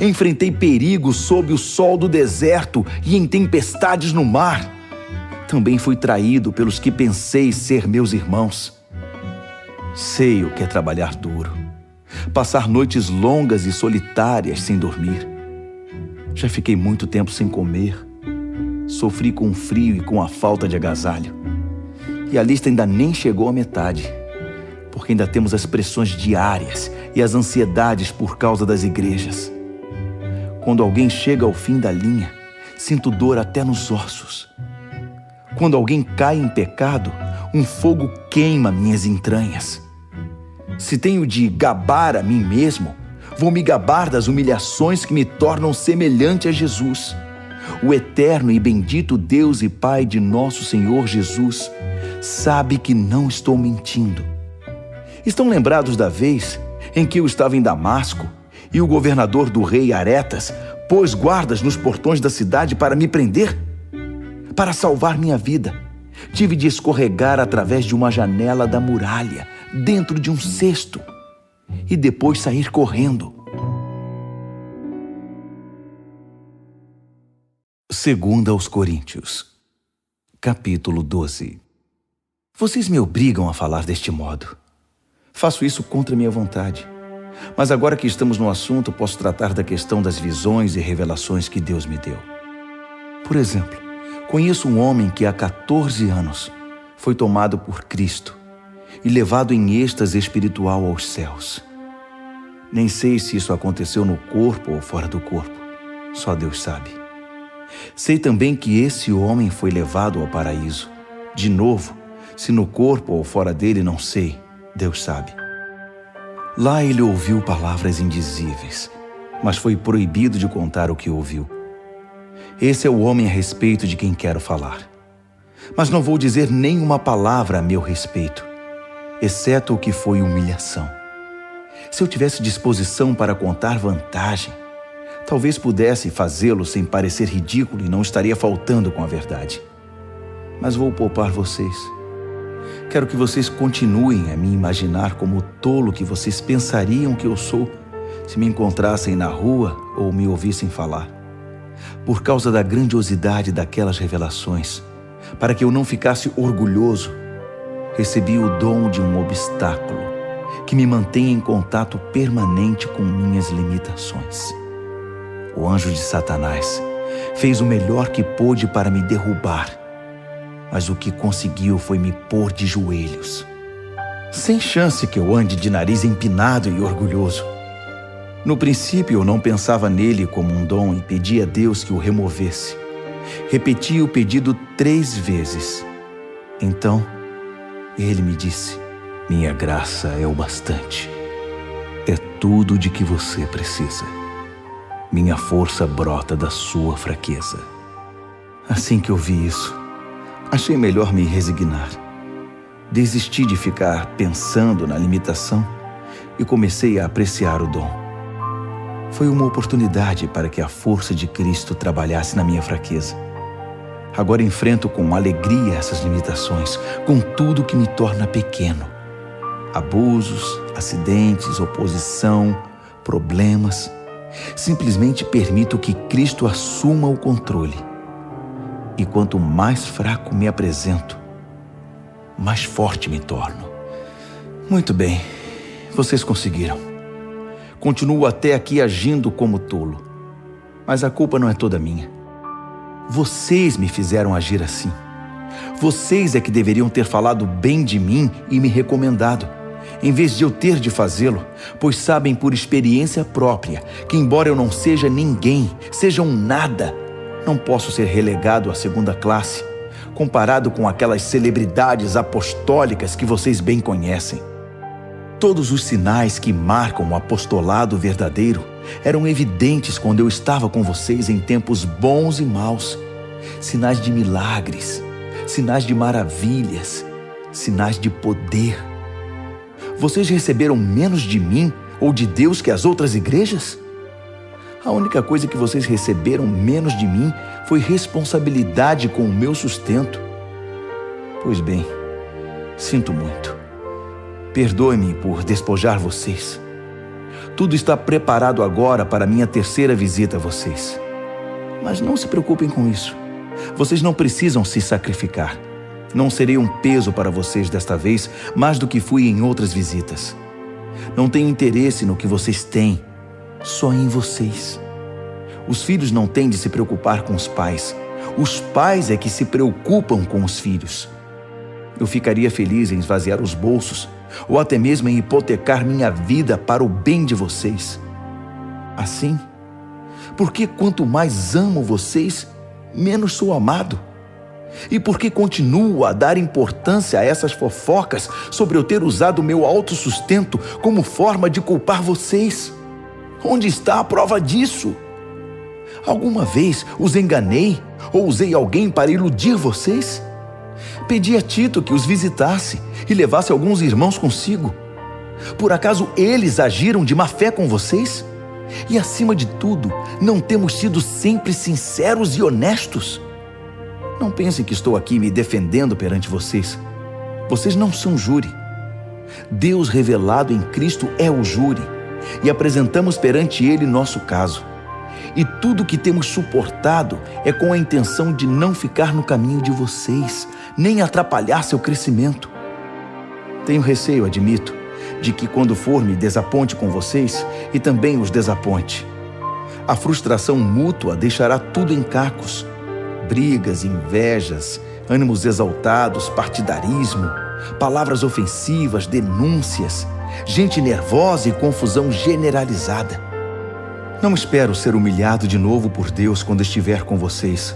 Enfrentei perigos sob o sol do deserto e em tempestades no mar. Também fui traído pelos que pensei ser meus irmãos. Sei o que é trabalhar duro, passar noites longas e solitárias sem dormir. Já fiquei muito tempo sem comer. Sofri com o frio e com a falta de agasalho. E a lista ainda nem chegou à metade, porque ainda temos as pressões diárias e as ansiedades por causa das igrejas. Quando alguém chega ao fim da linha, sinto dor até nos ossos. Quando alguém cai em pecado, um fogo queima minhas entranhas. Se tenho de gabar a mim mesmo, vou me gabar das humilhações que me tornam semelhante a Jesus. O eterno e bendito Deus e Pai de nosso Senhor Jesus sabe que não estou mentindo. Estão lembrados da vez em que eu estava em Damasco e o governador do rei Aretas pôs guardas nos portões da cidade para me prender? Para salvar minha vida, tive de escorregar através de uma janela da muralha, dentro de um cesto, e depois sair correndo. 2 aos Coríntios, capítulo 12. Vocês me obrigam a falar deste modo. Faço isso contra minha vontade. Mas agora que estamos no assunto, posso tratar da questão das visões e revelações que Deus me deu. Por exemplo, conheço um homem que há 14 anos foi tomado por Cristo e levado em êxtase espiritual aos céus. Nem sei se isso aconteceu no corpo ou fora do corpo. Só Deus sabe. Sei também que esse homem foi levado ao paraíso. De novo, se no corpo ou fora dele, não sei. Deus sabe. Lá ele ouviu palavras indizíveis, mas foi proibido de contar o que ouviu. Esse é o homem a respeito de quem quero falar. Mas não vou dizer nenhuma palavra a meu respeito, exceto o que foi humilhação. Se eu tivesse disposição para contar vantagem, talvez pudesse fazê-lo sem parecer ridículo e não estaria faltando com a verdade. Mas vou poupar vocês. Quero que vocês continuem a me imaginar como o tolo que vocês pensariam que eu sou se me encontrassem na rua ou me ouvissem falar. Por causa da grandiosidade daquelas revelações, para que eu não ficasse orgulhoso, recebi o dom de um obstáculo que me mantém em contato permanente com minhas limitações. O anjo de Satanás fez o melhor que pôde para me derrubar, mas o que conseguiu foi me pôr de joelhos. Sem chance que eu ande de nariz empinado e orgulhoso. No princípio, eu não pensava nele como um dom e pedi a Deus que o removesse. Repeti o pedido 3 vezes. Então, ele me disse: minha graça é o bastante. É tudo de que você precisa. Minha força brota da sua fraqueza. Assim que eu vi isso, achei melhor me resignar. Desisti de ficar pensando na limitação e comecei a apreciar o dom. Foi uma oportunidade para que a força de Cristo trabalhasse na minha fraqueza. Agora enfrento com alegria essas limitações, com tudo que me torna pequeno. Abusos, acidentes, oposição, problemas. Simplesmente permito que Cristo assuma o controle. E quanto mais fraco me apresento, mais forte me torno. Muito bem, vocês conseguiram. Continuo até aqui agindo como tolo. Mas a culpa não é toda minha. Vocês me fizeram agir assim. Vocês é que deveriam ter falado bem de mim e me recomendado, em vez de eu ter de fazê-lo, pois sabem por experiência própria que, embora eu não seja ninguém, seja um nada, não posso ser relegado à segunda classe, comparado com aquelas celebridades apostólicas que vocês bem conhecem. Todos os sinais que marcam o apostolado verdadeiro eram evidentes quando eu estava com vocês em tempos bons e maus. Sinais de milagres, sinais de maravilhas, sinais de poder. Vocês receberam menos de mim ou de Deus que as outras igrejas? A única coisa que vocês receberam menos de mim foi responsabilidade com o meu sustento. Pois bem, sinto muito. Perdoe-me por despojar vocês. Tudo está preparado agora para minha terceira visita a vocês. Mas não se preocupem com isso. Vocês não precisam se sacrificar. Não serei um peso para vocês desta vez, mais do que fui em outras visitas. Não tenho interesse no que vocês têm, só em vocês. Os filhos não têm de se preocupar com os pais. Os pais é que se preocupam com os filhos. Eu ficaria feliz em esvaziar os bolsos, ou até mesmo em hipotecar minha vida para o bem de vocês. Assim, porque quanto mais amo vocês, menos sou amado. E porque continuo a dar importância a essas fofocas sobre eu ter usado meu autossustento como forma de culpar vocês? Onde está a prova disso? Alguma vez os enganei ou usei alguém para iludir vocês? Pedi a Tito que os visitasse e levasse alguns irmãos consigo. Por acaso eles agiram de má fé com vocês? E acima de tudo, não temos sido sempre sinceros e honestos? Não pensem que estou aqui me defendendo perante vocês. Vocês não são júri. Deus revelado em Cristo é o júri, e apresentamos perante Ele nosso caso. E tudo que temos suportado é com a intenção de não ficar no caminho de vocês, nem atrapalhar seu crescimento. Tenho receio, admito, de que quando for me desaponte com vocês e também os desaponte. A frustração mútua deixará tudo em cacos. Brigas, invejas, ânimos exaltados, partidarismo, palavras ofensivas, denúncias, gente nervosa e confusão generalizada. Não espero ser humilhado de novo por Deus quando estiver com vocês,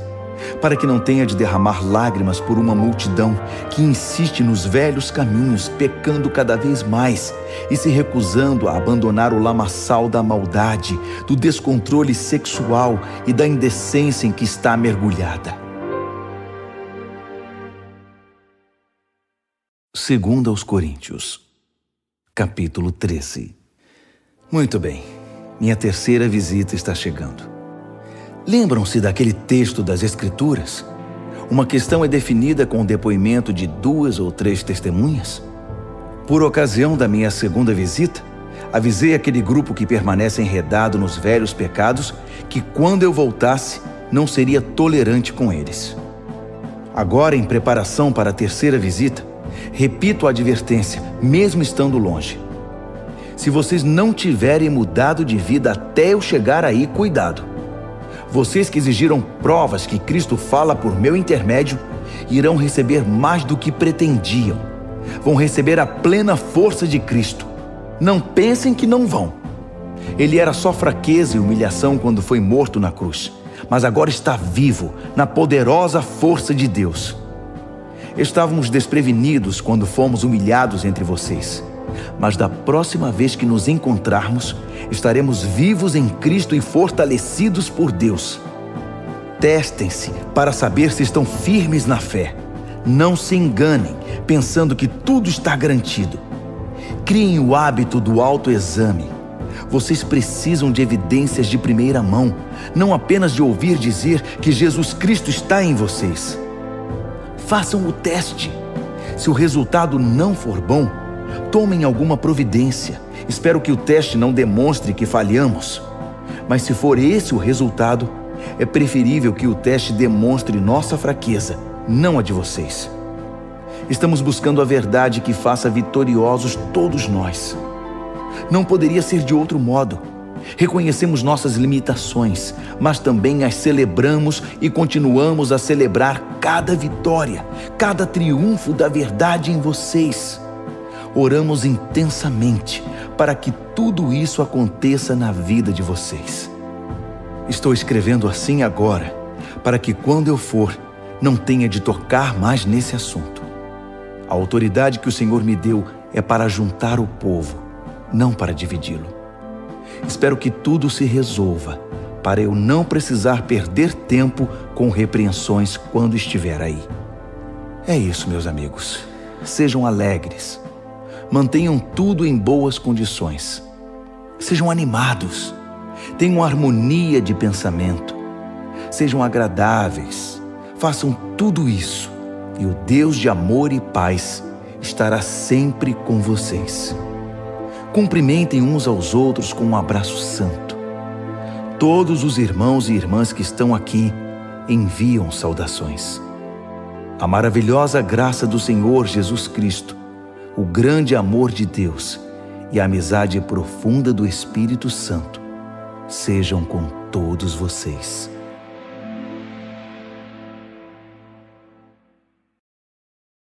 para que não tenha de derramar lágrimas por uma multidão que insiste nos velhos caminhos, pecando cada vez mais e se recusando a abandonar o lamaçal da maldade, do descontrole sexual e da indecência em que está mergulhada. 2 Coríntios, capítulo 13. Muito bem, minha terceira visita está chegando. Lembram-se daquele texto das Escrituras? Uma questão é definida com o depoimento de 2 ou 3 testemunhas? Por ocasião da minha segunda visita, avisei aquele grupo que permanece enredado nos velhos pecados que quando eu voltasse, não seria tolerante com eles. Agora, em preparação para a terceira visita, repito a advertência, mesmo estando longe. Se vocês não tiverem mudado de vida até eu chegar aí, cuidado. Vocês que exigiram provas que Cristo fala por meu intermédio, irão receber mais do que pretendiam. vão receber a plena força de Cristo. Não pensem que não vão. Ele era só fraqueza e humilhação quando foi morto na cruz, mas agora está vivo na poderosa força de Deus. Estávamos desprevenidos quando fomos humilhados entre vocês, mas da próxima vez que nos encontrarmos, estaremos vivos em Cristo e fortalecidos por Deus. Testem-se para saber se estão firmes na fé. Não se enganem, pensando que tudo está garantido. Criem o hábito do autoexame. Vocês precisam de evidências de primeira mão, não apenas de ouvir dizer que Jesus Cristo está em vocês. Façam o teste. Se o resultado não for bom, tomem alguma providência. Espero que o teste não demonstre que falhamos. Mas se for esse o resultado, é preferível que o teste demonstre nossa fraqueza, não a de vocês. Estamos buscando a verdade que faça vitoriosos todos nós. Não poderia ser de outro modo. Reconhecemos nossas limitações, mas também as celebramos e continuamos a celebrar cada vitória, cada triunfo da verdade em vocês. Oramos intensamente para que tudo isso aconteça na vida de vocês. Estou escrevendo assim agora, para que quando eu for, não tenha de tocar mais nesse assunto. A autoridade que o Senhor me deu é para juntar o povo, não para dividi-lo. Espero que tudo se resolva, para eu não precisar perder tempo com repreensões quando estiver aí. É isso, meus amigos. Sejam alegres. Mantenham tudo em boas condições. Sejam animados. Tenham harmonia de pensamento. Sejam agradáveis. Façam tudo isso, e o Deus de amor e paz estará sempre com vocês. Cumprimentem uns aos outros com um abraço santo. Todos os irmãos e irmãs que estão aqui enviam saudações. A maravilhosa graça do Senhor Jesus Cristo, o grande amor de Deus e a amizade profunda do Espírito Santo sejam com todos vocês.